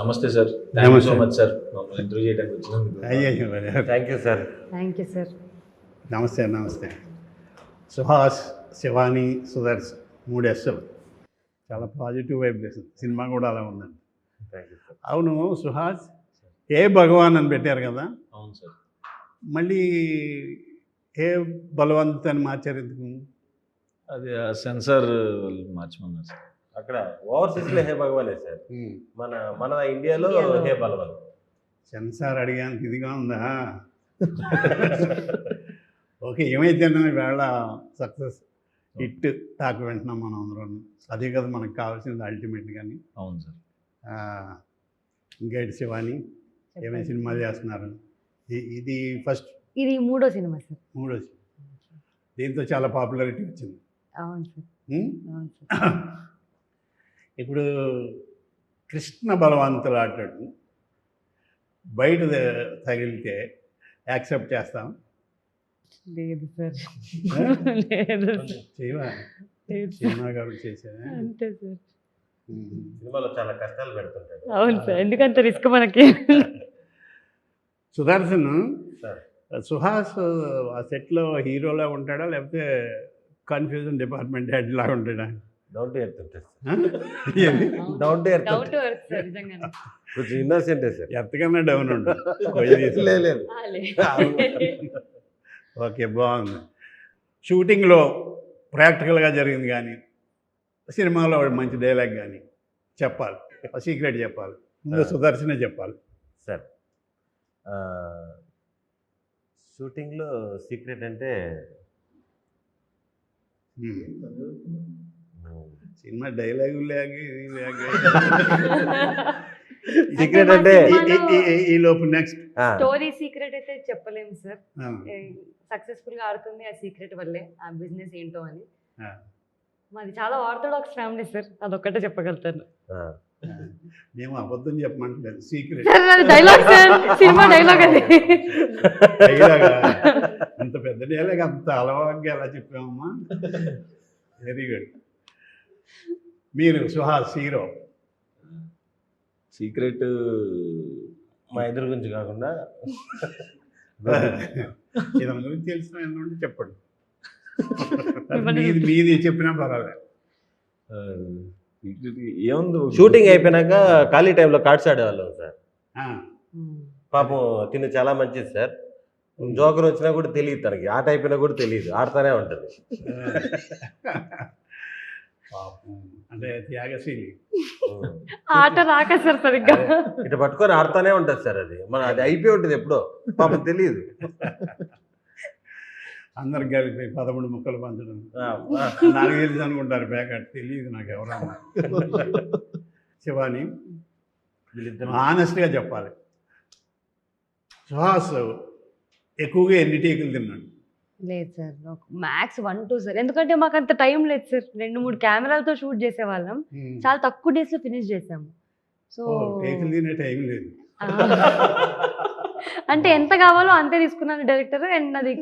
నమస్తే sir. Thank you so much sir మమ్మల్ని interview చేయడానికి వచ్చినందుకు. అయ్యో thank you sir. Thank you sir. నమస్తే నమస్తే. సుహాస్, శివాని, సుదర్శ్ 3 ఎస్లు చాలా పాజిటివ్ వైబ్రేషన్. సినిమా కూడా అలా ఉందండి. Thank you sir. అవును సుహాస్, ఏ భగవాన్ అని పెట్టారు కదా, అవును సార్. మళ్ళీ ఏ బలవంత్ అని మార్చారు ఎందుకు? అది సెన్సార్ మార్చమన్నారు సార్. అక్కడ ఓవర్సీస్లో హే భగవానే సార్. మన ఇండియాలో హే బలవన్. సెన్సార్ అడిగానికి ఇదిగా ఉందా? ఓకే, ఏమైతే వేళ సక్సెస్ హిట్ టాక్ వింటున్నాం మనం అందరం. అదే కదా మనకు కావాల్సింది అల్టిమేట్. కానీ అవును సార్. ఇంకేంటి శివాని, ఏమైనా సినిమాలు చేస్తున్నారు? ఇది ఫస్ట్, ఇది 3వ సినిమా సార్. 3వ సినిమా. దీంతో చాలా పాపులారిటీ వచ్చింది. అవును సార్. అవును సార్. ఇప్పుడు కృష్ణ బలవంతులు ఆటాడు బయట తగిలితే యాక్సెప్ట్ చేస్తాం? లేదు సార్. లేదు చేయవా? సినిమా గారు చేసేదా? అంతే సార్. సినిమాలో చాలా కష్టాలు పెడుతుంటాడు. అవును సార్, ఎందుకంత రిస్క్ మనకి. సుదర్శన్ సార్ సుహాస్ ఆ సెట్లో హీరోలా ఉంటాడా లేకపోతే కన్ఫ్యూజన్ డిపార్ట్మెంట్ హెడ్ లాగా ఉంటాడా? డౌన్ టు ఎర్త్ ఉంటుంది సార్. ఏంది? Down to earth. Down to earth sir, నిజంగానే. కొంచెం ఇన్నోసెంటే సార్. ఎంతకన్నా డౌన్ ఉండదు. లేదు. ఓకే, బాగుంది. షూటింగ్లో ప్రాక్టికల్గా జరిగింది కానీ సినిమాలో మంచి డైలాగ్ కానీ చెప్పాలి, సీక్రెట్ చెప్పాలి. ముందు సుదర్శనే చెప్పాలి సార్. షూటింగ్లో సీక్రెట్ అంటే సినిమా డైలాగు సీక్రెట్ అంటే ఈ లోపు నెక్స్ట్ స్టోరీ సీక్రెట్ అయితే చెప్పలేము సార్. సక్సెస్ఫుల్ గా ఆడుతుంది ఆ సీక్రెట్ వల్లే, ఆ బిజినెస్ ఏంటో అని. మాది చాలా ఆర్థోడాక్స్ ఫ్యామిలీ సార్, అదొక్కటే చెప్పగలుగుతాను. మేము అబద్ధం చెప్పమంటలేదు, secret dialogue sir, cinema dialogue అది. డైలాగ్ అంత పెద్ద డైలాగ్ అంత అలవాటుగా ఎలా చెప్పామమ్మా? Very good. మీరు సుహాస్ హీరో, సీక్రెట్ మా ఎదురు గురించి కాకుండా ఇతని గురించి తెలిసిన ఏంటంటే చెప్పండి. మీది చెప్పినా పర్వాలేదు. ఏముంది, షూటింగ్ అయిపోయినాక ఖాళీ టైంలో కార్డ్స్ ఆడేవాళ్ళం సార్. పాపం తిని చాలా మంచిది సార్. జోకర్ వచ్చినా కూడా తెలియదు తనకి, ఆట అయిపోయినా కూడా తెలియదు, ఆడుతూనే ఉంటుంది. పాపం అంటే త్యాగశీలి. ఆట రాక సార్ సరిగ్గా ఇటు పట్టుకొని ఆడుతూనే ఉంటుంది సార్. అది అయిపోయి ఉంటుంది ఎప్పుడో, పాపం తెలియదు. అందరికి కలిపి 13 ముక్కలు పంచడం నాకు తెలుసు అనుకుంటారు, ప్యాకెట్ తెలియదు నాకు ఎవరన్నా. శివాని, ఆనెస్ట్గా చెప్పాలి, సుహాస్ ఎక్కువగా ఎన్ని టేకులు తిన్నాడు? లేదు సార్, మ్యాక్స్ 1-2 సార్. ఎందుకంటే మాకు అంత టైం లేదు సార్. 2-3 కెమెరాలతో షూట్ చేసేవాళ్ళం, చాలా తక్కువ డేస్లో ఫినిష్ చేసాము. సో టేకులు తినే టైం లేదు. అంటే ఎంత కావాలో అంతే తీసుకున్నాను డైరెక్టర్. అండ్ అది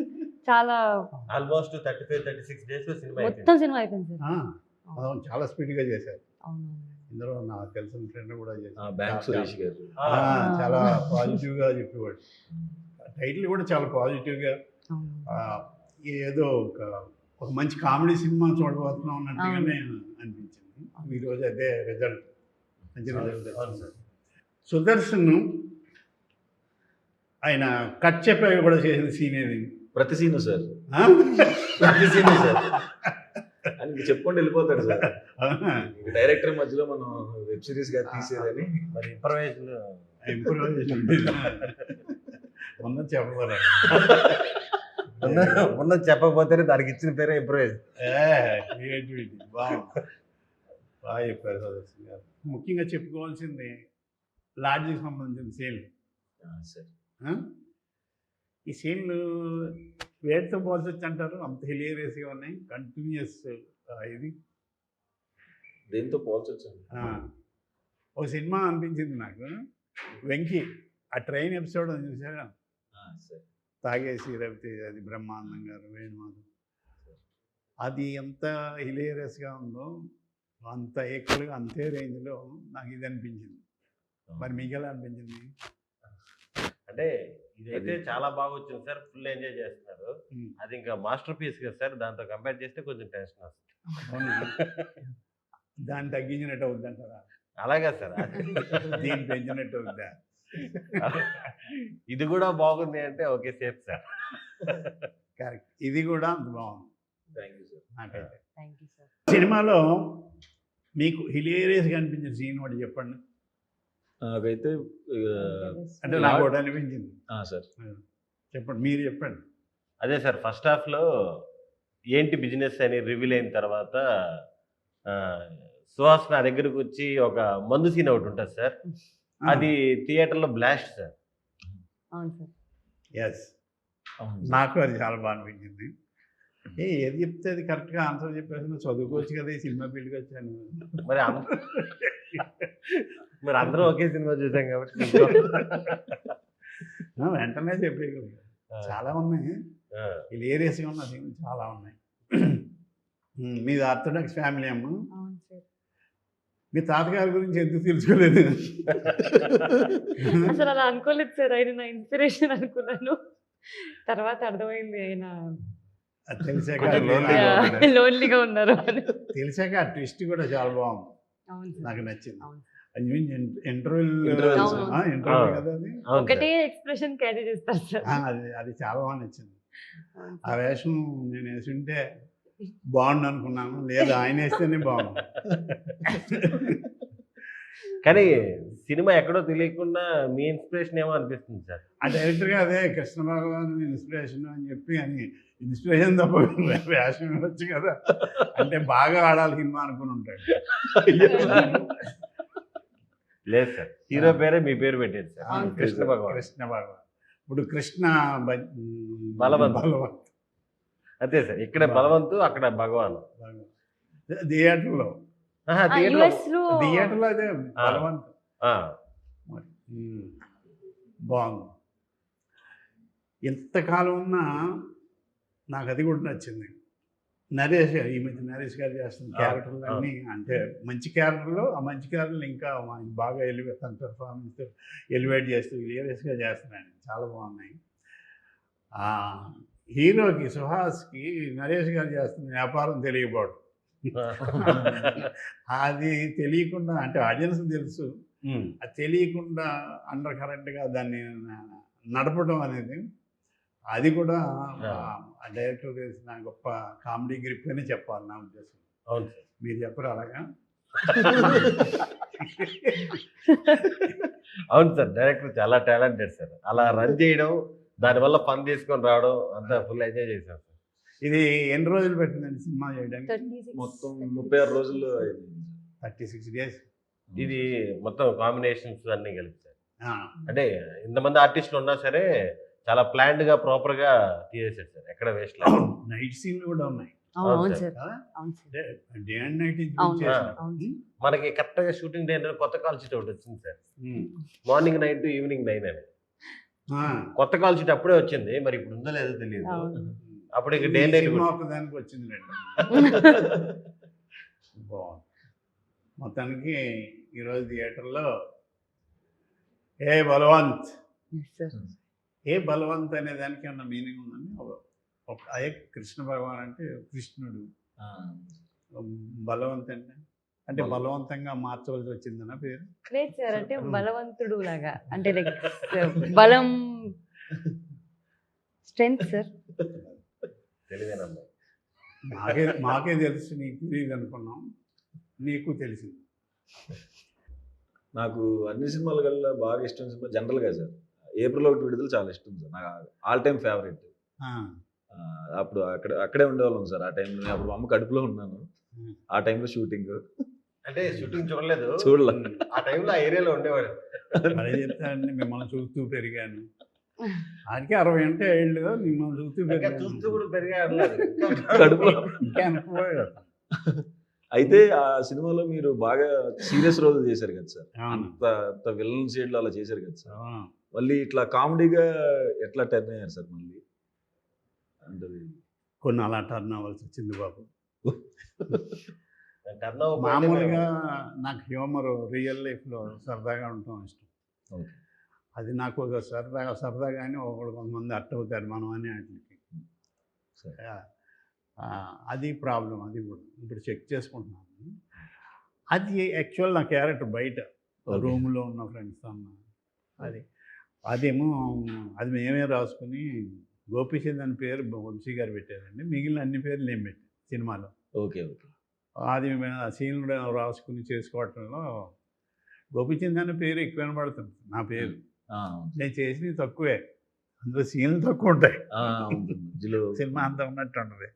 చాలా ఆల్మోస్ట్ 35-36 డేస్ మొత్తం సినిమా అయిపోయింది సార్. చాలా స్పీడ్గా చేశారు. అవును, ఇందులో నాకు తెలిసిన ఫ్రెండ్ కూడా చేశారు, బ్యాంక్ సురేష్ గారు. చాలా పాజిటివ్గా చెప్పేవాడు. టైటిల్ కూడా చాలా పాజిటివ్గా, ఏదో ఒక మంచి కామెడీ సినిమా చూడబోతున్నాం అన్నట్టుగానే అనిపించింది. ఈరోజు అదే రిజల్ట్, మంచి రిజల్ట్. సుదర్శన్ ఆయన కట్ చెప్పేవి కూడా చేసిన సీన్ ఏది? ప్రతి సీను సార్, ప్రతి సీను సార్. ఆయనకి చెప్పుకుంటూ వెళ్ళిపోతాడు సార్. డైరెక్టర్ మధ్యలో మనం వెబ్ సిరీస్ గా తీసేదని మరి ఇంప్రవైజేషన్ మొన్న చెప్పాలి. మొన్న చెప్పకపోతేనే దానికి ఇచ్చిన పేరే ఇంప్రవైజ్. క్రియేటివిటీ బాగా చెప్పారు సుదర్శన్ గారు. ముఖ్యంగా చెప్పుకోవాల్సింది లాడ్జికి సంబంధించిన సీన్లు సార్. ఈ సీన్లు వేటితో పోల్చొచ్చు అంటారు? అంత హిలేరియస్గా ఉన్నాయి, కంటిన్యూస్. ఇది దేంతో పోల్చొచ్చు? ఒక సినిమా అనిపించింది నాకు, వెంకీ ఆ ట్రైన్ ఎపిసోడ్ చూసారా? తాగేసి రవితే, అది బ్రహ్మానందం గారు, వేణుమాధవ్, అది ఎంత హిలేరియస్గా ఉందో అంత ఈక్వల్గా అంతే రేంజ్లో నాకు ఇది అనిపించింది. మరి మీకు ఎలా అనిపించింది? అంటే ఇదైతే చాలా బాగా వచ్చింది సార్, ఫుల్ ఎంజాయ్ చేస్తున్నారు. అది ఇంకా మాస్టర్ పీస్ కదా సార్, దాంతో కంపేర్ చేస్తే కొంచెం టెన్షన్ వస్తుంది. అవునా? దాన్ని తగ్గించినట్టు అవుద్దంటారా? అలాగే సార్. దీన్ని పెంచినట్టు అవుద్దా? ఇది కూడా బాగుంది అంటే ఓకే, సేఫ్ సార్. కరెక్ట్, ఇది కూడా అంత బాగుంది థ్యాంక్ యూ సార్. నాకైతే. Thank you sir. సినిమాలో మీకు హిలేరియస్గా అనిపించిన సీన్ ఒకటి చెప్పండి. నాకైతే అంటే నాకు ఒకటి అనిపించింది. సార్ చెప్పండి, మీరు చెప్పండి. అదే సార్, ఫస్ట్ హాఫ్లో ఏంటి బిజినెస్ అని రివీల్ అయిన తర్వాత సుహాస్ నా దగ్గరకు వచ్చి ఒక మందు సీన్ ఒకటి ఉంటుంది సార్, అది థియేటర్లో బ్లాస్ట్ సార్. అవును సార్. ఎస్, నాకు అది చాలా బాగా అనిపించింది. ఏది చెప్తే అది కరెక్ట్గా ఆన్సర్ చెప్పేసి చదువుకోవచ్చు కదా, ఈ సినిమా ఫీల్డ్కి వచ్చాను. మరి అందరూ ఒకే సినిమా చూసాం కాబట్టి వెంటనే చెప్పేయగలరు. చాలా ఉన్నాయి, హిలేరియస్గా ఉన్న సీన్లు చాలా ఉన్నాయి. మీది ఆర్థోడాక్స్ ఫ్యామిలీ అమ్మ. అవును సార్. మీ తాతగారి గురించి ఎందుకు తెలుసుకోలేదు? అసలు అలా అనుకోలేదు సార్, ఆయన నా ఇన్స్పిరేషన్ అనుకున్నాను. తర్వాత అర్థమైంది ఆయన అది తెలిసాక కొంచెం lonely. లోన్లీగా ఉన్నారు అని. తెలిసాక ఆ ట్విస్ట్ కూడా చాలా బాగుంది, అవును సార్. నాకు నచ్చింది. అవును. అది ఇంటర్వ్యూ అవును. కదా అది. అవును ఒకటే సార్. ఎక్స్ప్రెషన్ క్యారీ చేస్తారు సార్. అది అది చాలా బాగా నచ్చింది. అవును ఆ సార్. వేషం నేను వేసుంటే బాగుండు అనుకున్నాను, లేదు ఆయన వేస్తేనే బాగుంది. కానీ సినిమా ఎక్కడో తెలియకుండా మీ ఇన్స్పిరేషన్ ఏమో అనిపిస్తుంది సార్. ఆ డైరెక్టర్గా అదే కృష్ణ భగవాన్ ఇన్స్పిరేషన్ అని చెప్పి అని ఇన్స్పిరేషన్ తప్ప వేషం వచ్చు కదా, అంటే బాగా ఆడాలి సినిమా అనుకుని ఉంటాడు. లేదు సార్, హీరో పేరే మీ పేరు పెట్టారు సార్, అవును. కృష్ణ భగవాన్. కృష్ణ భగవాన్. ఇప్పుడు కృష్ణ బలవంత్. బలవంత్ అంతే సార్, ఇక్కడ బలవంతు అక్కడ భగవాన్. థియేటర్లో US లో థియేటర్లో అదే బలవంత్. ఆ, మరి బాగుంది. ఎంతకాలం ఉన్నా నాకు అది కూడా నచ్చింది. నరేష్, ఈ మధ్య నరేష్ గారు చేస్తున్న క్యారెక్టర్లు అన్నీ అంటే మంచి క్యారెక్టర్లు, ఆ మంచి క్యారెక్టర్లు ఇంకా బాగా తన పెర్ఫార్మెన్స్ ఎలివేట్ చేస్తూ హిలేరియస్గా చేస్తున్నాడు, చాలా బాగున్నాయి. హీరోకి సుహాస్కి నరేష్ గారు చేస్తున్న వ్యాపారం తెలియకపోవడం, అది తెలియకుండా, అంటే ఆడియన్స్ తెలుసు, అది తెలియకుండా అండర్ కరెంట్గా దాన్ని నడపడం అనేది, అది కూడా ఆ డైరెక్టర్ తెలిసిన గొప్ప కామెడీ గ్రిప్ అని చెప్పాలి నా ఉద్దేశం. అవును సార్. మీరు చెప్పరు అలాగా? అవును సార్, డైరెక్టర్ చాలా టాలెంటెడ్ సార్. అలా రన్ చేయడం, దానివల్ల పని తీసుకొని రావడం అంతా ఫుల్ ఎంజాయ్ చేశాం సార్. ఇది ఎన్ని రోజులు పెట్టిందండి సినిమా చేయడానికి? 36 మొత్తం 36 రోజుల్లో 36 days. ఇది మొత్తం కాంబినేషన్స్ అన్నీ కలిపి సార్. అంటే ఇంతమంది ఆర్టిస్టులు ఉన్నా సరే చాలా ప్లాన్డ్గా ప్రాపర్గా తీసేసారు సార్, ఎక్కడ వేస్ట్ లేదు. నైట్ సీన్లు కూడా ఉన్నాయి అవును సార్. కదా, అవును సార్. డే అండ్ నైట్ అవును. అవును. మనకి కరెక్ట్గా షూటింగ్ డే కొత్త కాల్ షీట్ ఒకటి వచ్చింది సార్, మార్నింగ్ 9 to ఈవినింగ్ 9 అని. కొత్త కాల్ షీట్ అప్పుడే వచ్చింది, మరి ఇప్పుడు ఉందో లేదో తెలియదు. అవును. అప్పుడు ఇక డే నైట్ ఒకదానికి వచ్చింది రెండు. బాగుంది. మొత్తానికి ఈరోజు థియేటర్లో ఏ బలవంత్, Yes, sir. ఏ బలవంత్ అనే దానికి ఏమన్నా మీనింగ్ ఉందండి? అదే కృష్ణ భగవాన్ అంటే కృష్ణుడు, బలవంత్ అంటే బలవంతంగా మార్చవలసి వచ్చిందన్న పేరు? లేదు సార్, అంటే బలవంతుడు లాగా, అంటే లైక్ బలం, స్ట్రెంగ్త్ సార్. తెలివేనమ్మా. మాకే తెలుసు, నీకు తెలియదు అనుకున్నాం, నీకు తెలిసింది. నాకు అన్ని సినిమాల కల్లా బాగా ఇష్టం సినిమా జనరల్గా సార్ ఏప్రిల్ 1 విడుదల చాలా ఇష్టం సార్, నాకు ఆల్ టైమ్ ఫేవరెట్. అప్పుడు అక్కడే ఉండేవాళ్ళం సార్ ఆ టైంలో. అప్పుడు మా అమ్మ కడుపులో ఉన్నాను, ఆ టైంలో షూటింగ్. అంటే షూటింగ్ చూడలేదు, చూడలే. ఆ టైంలో ఆ ఏరియాలో ఉండేవాడు. అదే చెప్తానండి, మిమ్మల్ని చూస్తూ పెరిగాను. అందుకే 60 అంటే ఏళ్ళు మిమ్మల్ని చూస్తూ ఇంకా పెరిగాను. చూస్తూ కూడా పెరిగాడు కడుపులో. ఇంకా అనుకోలేదు. అయితే ఆ సినిమాలో మీరు బాగా సీరియస్ రోల్ చేశారు కదా సార్, అవును. అంత విలన్ షేడ్లో అలా చేశారు కదా సార్. అవును. మళ్ళీ ఇట్లా కామెడీగా ఎట్లా టర్న్ అయ్యారు సార్ మళ్ళీ? అంటే కొన్ని అలా టర్న్ అవ్వాల్సి వచ్చింది బాబు. టర్న్ మామూలుగా నాకు హ్యూమర్ రియల్ లైఫ్లో సరదాగా ఉండటం ఇష్టం. ఓకే. అది నాకు ఒక సరదాగానే ఒకళ్ళు కొంతమంది అట్ట అవుతారు మనం అనే వాటికి. సరే. అది ప్రాబ్లం. అది కూడా ఇప్పుడు చెక్ చేసుకుంటున్నాను. అది యాక్చువల్ నా క్యారెక్టర్ బయట ఓకే. రూమ్లో ఉన్న ఫ్రెండ్స్తో ఉన్నా. అదేమో అది మేమే రాసుకుని గోపీచంద్ అని పేరు వంశీ గారు పెట్టారండి. మిగిలిన అన్ని పేర్లు నేను పెట్టాను సినిమాలో. ఓకే. ఓకే. అది ఆ సీన్లు రాసుకుని చేసుకోవటంలో గోపీచంద్ అనే పేరు ఎక్కువ వినబడుతుంది. నా పేరు అవును. నేను చేసినవి తక్కువే, అందులో సీన్లు తక్కువ ఉంటాయి. ఉంటుంది. మధ్యలో సినిమా అంతా ఉన్నట్టు ఉంటుంది.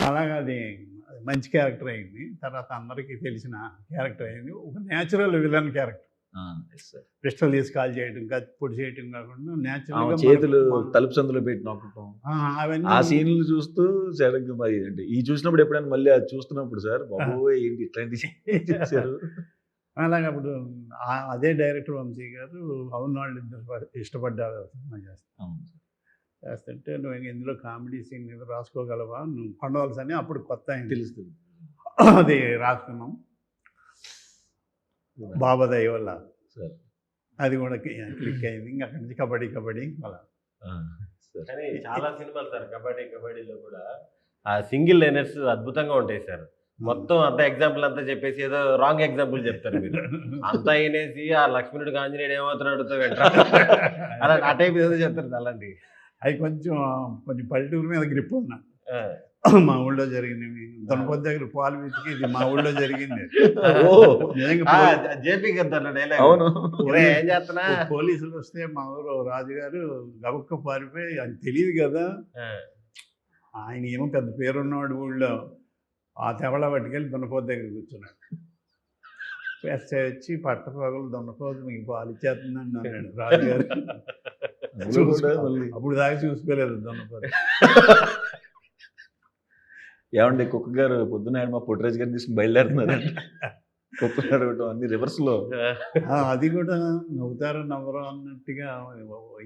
అలాగా అది మంచి క్యారెక్టర్ అయింది. తర్వాత అందరికీ తెలిసిన క్యారెక్టర్ అయింది. ఒక న్యాచురల్ విలన్ క్యారెక్టర్. పిస్టల్ తీసి కాల్ చేయడం, పొడి చేయడం కాకుండా న్యాచురల్ చేతులు తలుపు సందులో పెట్టి నొక్కటం, అవన్నీ ఆ సీన్లు చూస్తూ సడన్గా మరి అంటే ఈ చూసినప్పుడు ఎప్పుడైనా మళ్ళీ అది చూస్తున్నప్పుడు సార్ బాబోయ్ ఏంటి ఇట్లాంటి చేశారు. అలాగే అప్పుడు అదే డైరెక్టర్ వంశీ గారు అవును వాళ్ళు ఇద్దరు ఇష్టపడ్డారు సినిమా చేస్తుంటే నువ్వు ఇందులో కామెడీ సీన్ ఏదో రాసుకోగలవా, నువ్వు కొండవలసి అని అప్పుడు కొత్త అయింది తెలుస్తుంది. అది రాసుకున్నాం బాబా దయ వల్ల. సార్ అది కూడా క్లిక్ అయింది. ఇంకా అక్కడి నుంచి కబడ్డీ అలా. కానీ చాలా సినిమాలు సార్ కబడ్డీలో కూడా ఆ సింగిల్ లైనర్స్ అద్భుతంగా ఉంటాయి సార్. మొత్తం అంత ఎగ్జాంపుల్ అంతా చెప్పేసి ఏదో రాంగ్ ఎగ్జాంపుల్ చెప్తారు మీరు. అంతా అయినేసి ఆ లక్ష్మణుడు ఆంజనేయుడు ఏమవుతున్నాడు అలా ఆ టైప్ ఏదో చెప్తారు. అలాంటి అవి కొంచెం పల్లెటూరు మీద గ్రిప్ ఉన్నా. మా ఊళ్ళో జరిగినవి దొనపొద్దు దగ్గర పాలు వెతికి ఇది మా ఊళ్ళో జరిగింది. జేపీ గారు ఏం చేస్తున్నా పోలీసులు వస్తే మా ఊరు రాజుగారు గబక్క పారిపోయి అది తెలియదు కదా, ఆయన ఏమో పెద్ద పేరున్నవాడు ఊళ్ళో, ఆ తెవళ పట్టుకెళ్ళి దొనపోతు దగ్గర కూర్చున్నాడు. ఎస్ఐ వచ్చి పట్టపగలు దొనపోతు మీకు పాలు ఇచ్చేస్తుందండి అన్నాడు రాజుగారు. అప్పుడు దాకా చూసుకోలేదు దొనపోతు. ఏమండి కుక్క గారు పొద్దున మా పుట్టిరాజు గారిని తీసుకుని బయలుదేరుతున్నారు. కుక్కలు అడగటం అన్ని రివర్స్ లో. అది కూడా నవ్వుతారో నవ్వరో అన్నట్టుగా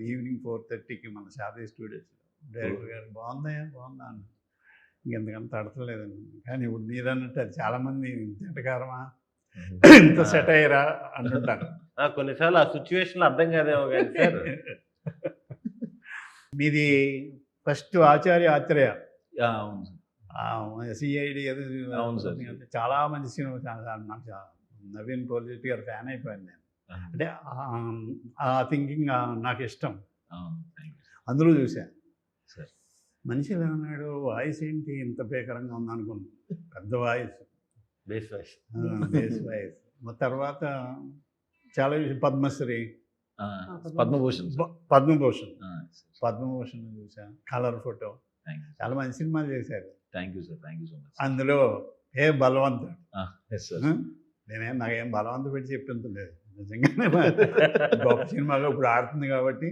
ఈవినింగ్ 4:30కి మన శారదీ స్టూడియోస్ డైరెక్టర్ గారు బాగుందా అన్న ఇంకెంతకంత తడతలేదండి. కానీ ఇప్పుడు మీరు అన్నట్టు అది చాలామంది ఇంతకారమా ఇంత సెట్ అయ్యారా అంటుంటారు. కొన్నిసార్లు ఆ సిచ్యువేషన్ అర్థం కాదేమో కానీ సార్. మీది ఫస్ట్ ఆత్రేయ అవును సిఐడి అవును సార్. చాలా మంచి సినిమా. నాకు నవీన్ పోలిటి గారు ఫ్యాన్ అయిపోయాను నేను. అంటే ఆ థింకింగ్ నాకు ఇష్టం. అందులో చూశాను. మనిషి ఎలా ఉన్నాడు, వాయిస్ ఏంటి ఇంత భీకరంగా ఉందనుకున్నాను. పెద్ద వాయిస్, బేస్ వాయిస్. తర్వాత చాలా పద్మశ్రీ, పద్మభూషణ్ చూసాను. కలర్ ఫోటో చాలా మంచి సినిమాలు చేశారు. Thank you sir. Thank you so much. అందులో ఏ బలవంతుడు సార్, నాకేం బలవంతు పెట్టి చెప్పింది లేదు, నిజంగానే గొప్ప సినిమాగా ఇప్పుడు ఆడుతుంది కాబట్టి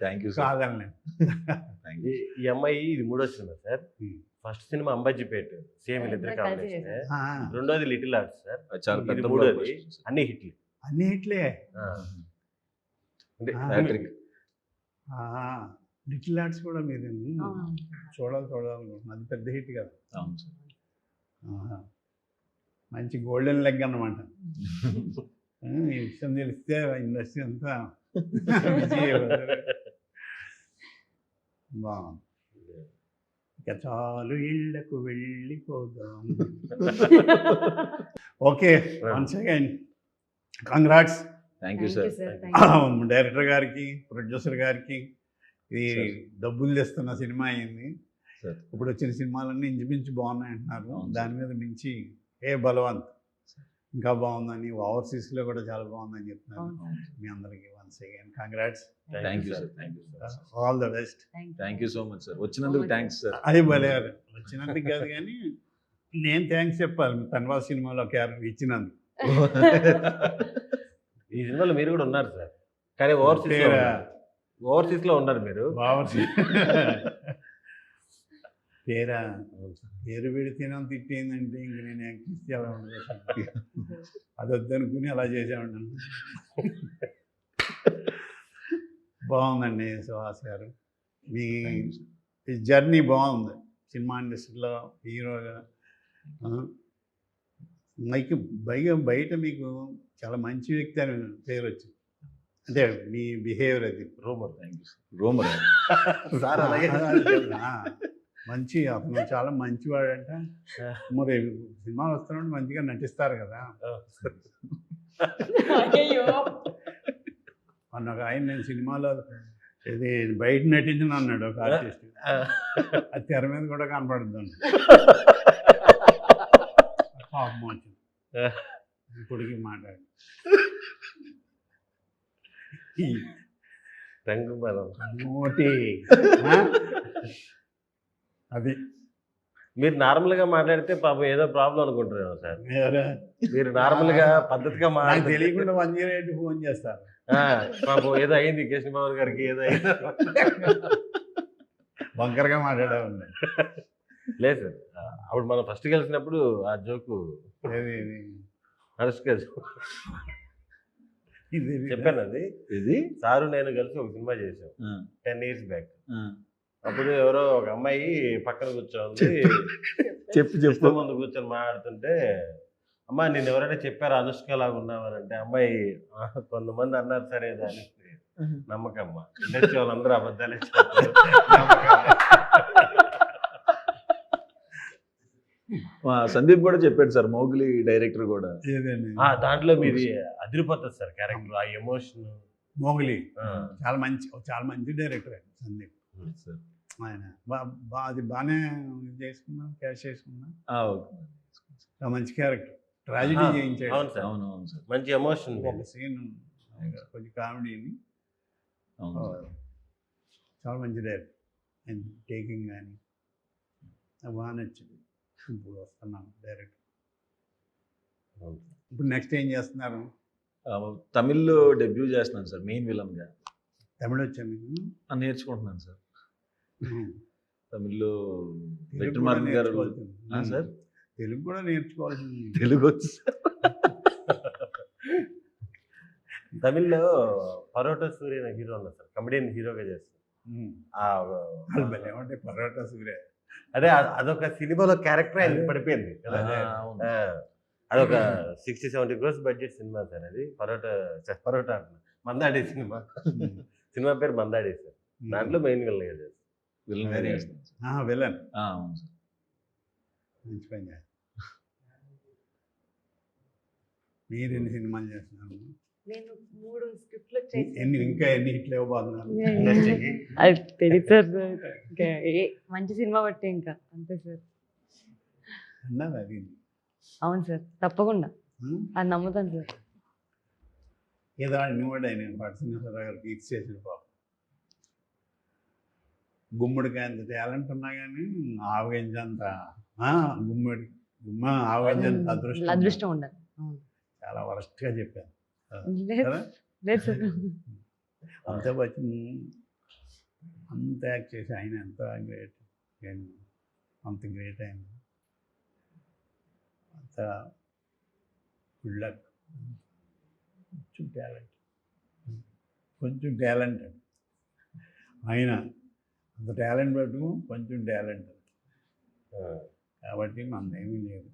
థ్యాంక్ యూ కాదని. ఈ అమ్మాయి ఇది 3వ cinema sir. First cinema Ambajipeta, same వీళ్ళిద్దరు కాంబినేషన్. రెండోది లిటిల్ ఆర్ట్స్ సార్. చాలా పెద్ద 3వది అన్ని హిట్లే. లిటిల్ ఆర్ట్స్ కూడా మీరు చూడాలనుకుంటున్నాను. అది పెద్ద హిట్ కదా. మంచి గోల్డెన్ లెగ్ అన్నమాట. ఈ విషయం తెలిస్తే ఇండస్ట్రీ అంతా బాగుంది. ఇక చాలు ఇళ్లకు వెళ్ళిపోదాం. Okay, once again congrats. Thank you sir. Director గారికి, ప్రొడ్యూసర్ గారికి. ఇది డబ్బులు తెస్తున్న సినిమా అయింది. ఇప్పుడు వచ్చిన సినిమాలన్నీ ఇంచుమించు బాగున్నాయి అంటున్నారు. దాని మీద మించి ఏ బలవంత్ ఇంకా బాగుందని, ఓవర్సీస్లో కూడా చాలా బాగుందని చెప్తున్నారు. మీ అందరికీ once again congrats. Thank you sir. All the best. Thank you so much sir. వచ్చినందుకు థ్యాంక్స్ సార్. అది భలే వచ్చినందుకు కాదు కానీ నేను థ్యాంక్స్ చెప్పాలి తన్వా సినిమాలో క్యారెక్టర్ ఇచ్చినందుకు. ఈ సినిమాలో మీరు కూడా ఉన్నారు సార్, కానీ ఓవర్సీస్లో ఉన్నారు మీరు. పేరు పెడితేనే తిట్టేందంటే ఇంక నేను యాక్టివ్ అలా ఉండదు. అది వద్దనుకుని అలా చేసేవాడిని. బాగుందండి సుహాస్ గారు, మీ జర్నీ బాగుంది సినిమా ఇండస్ట్రీలో హీరోగా. బయట మీకు చాలా మంచి వ్యక్తి అని పేరు వచ్చింది. అంటే మీ బిహేవియర్ అది rumour. Thank you rumour. Sir అలాగే ఆ, మంచి అతను చాలా మంచివాడంట. మరి సినిమాలు వస్తున్నప్పుడు మంచిగా నటిస్తారు కదా. మొన్న ఒక ఆయన నేను సినిమాలో ఇది బయట నటించిన అన్నాడు ఒక ఆర్టిస్ట్. అది తెర మీద కూడా కనపడుతుంది. పాపం వచ్చింది ఇప్పటికి మాట్లాడి రంగు బలం. నోటి ఆ? అది మీరు నార్మల్ గా మాట్లాడితే పాపం ఏదో ప్రాబ్లం అనుకుంటున్నాను సార్. ఎవరు? మీరు నార్మల్ గా పద్ధతిగా నాకు మాట్లాడితే తెలియకుండా 108 ఫోన్ చేస్తారు. పాపం ఏదో అయింది కృష్ణబాబు గారికి, ఏదో అయింది. వంకరగా మాట్లాడేవాడిని. లేదు సార్, అప్పుడు మనం ఫస్ట్ కలిసినప్పుడు ఆ జోకు అనుష్క ఇది చెప్పాను. అది ఇది సారు నేను కలిసి ఒక సినిమా చేసాం 10 years బ్యాక్. అప్పుడు ఎవరో ఒక అమ్మాయి పక్కన కూర్చోంది, చెప్పు ముందు కూర్చొని మాట్లాడుతుంటే, అమ్మా నేను ఎవరైనా చెప్పారు అనుష్క లాగా ఉన్నావని అంటే, అమ్మాయి కొంతమంది అన్నారు సరే దాని నమ్మకమ్మ, ఇండస్ట్రీ వాళ్ళందరూ అబద్ధాలే చెప్తారు. సందీప్ కూడా చెప్పాడు సార్, మౌగ్లీ డైరెక్టర్ కూడా. ఏదండి దాంట్లో మీది అదిరిపోతుంది సార్ క్యారెక్టర్, ఆ ఎమోషన్. మోగలి చాలా మంచి డైరెక్టర్ అండి సందీప్. ఆయన అది బాగానే చేసుకున్నాం, క్యాష్ చేసుకున్నాం. మంచి క్యారెక్టర్, ట్రాజడీ చేయించాడు. అవును సార్, అవును సార్, మంచి ఎమోషన్. ఒక సీన్ కొంచెం కామెడీని చాలా మంచి డైరెక్టర్. టేకింగ్ కానీ బాగా నచ్చింది. ఇప్పుడు వస్తున్నాను డైరెక్టర్. ఇప్పుడు నెక్స్ట్ ఏం చేస్తున్నారు? తమిళ్లో డెబ్యూ చేస్తున్నాను సార్, మెయిన్ విలన్ గా. తమిళ వచ్చా మీకు? నేర్చుకుంటున్నాను సార్ తమిళ్లో. తెలుగు వెట్రిమారన్ కూడా గారు నేర్చుకోవాల్సింది. సార్, తెలుగు కూడా నేర్చుకోవాల్సింది. తెలుగు వచ్చు సార్. తమిళ్లో పరోటా సూర్య హీరో ఉన్నారు సార్, కమెడియన్ హీరోగా చేస్తారు. ఏమంటే పరోటా సూర్య అదే అదొక సినిమాలో క్యారెక్టర్ ఆయన పడిపోయింది కదా. అదొక 60-70 crores బడ్జెట్ సినిమా సార్ అది. పరోటా మందాడి సినిమా. సినిమా పేరు మందాడి సార్. దాంట్లో మెయిన్ విలన్ చేస్తారు. విలన్ గానే చేస్తున్నాను సార్. విలన్. అవును సార్. మంచి పని చేస్తారు. మీరు ఎన్ని సినిమాలు చేస్తున్నారు? నేను 3 స్క్రిప్ట్లు ఇంకా ఎన్ని హిట్లు ఇవ్వబోతున్నారు? అది తెలియదు సార్. మంచి సినిమా బట్టి ఇంకా అంతే సార్. అన్నారు అది. అవును సార్, తప్పకుండా అది నమ్ముతాను సార్. ఏదో అన్నవాడు ఆయన పట్టినరావు గారికి ఇచ్చి చేసిన పాపం. గుమ్మడికి అంత టాలెంట్ ఉన్నా కానీ ఆవగించంత గుమ్మ ఆవగించంత అదృష్టం ఉండాలి. చాలా వరస్ట్గా చెప్పాను లేదు సార్. అంత వచ్చి అంత యాక్ట్ చేసి ఆయన ఎంత గ్రేట్, అంత గ్రేట్ ఆయన. అంత గుడ్ లక్. కొంచెం టాలెంట్ ఆయన, అంత టాలెంట్ పట్టుకు కొంచెం టాలెంట్ కాబట్టి మనదేమీ లేదు.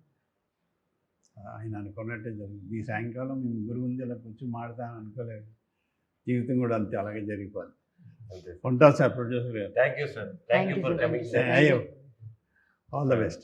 ఆయన అనుకున్నట్టే జరిగింది. ఈ సాయంకాలం మీ ముగ్గురు ఉంది ఇలా కొంచెం మాడతాను అనుకోలేదు. జీవితం కూడా అంతే అలాగే జరిగిపోదు. ఉంటాను సార్ ప్రొడ్యూసర్ గారు. Thank you sir, thank you for coming sir. అయ్యో, ఆల్ ద బెస్ట్.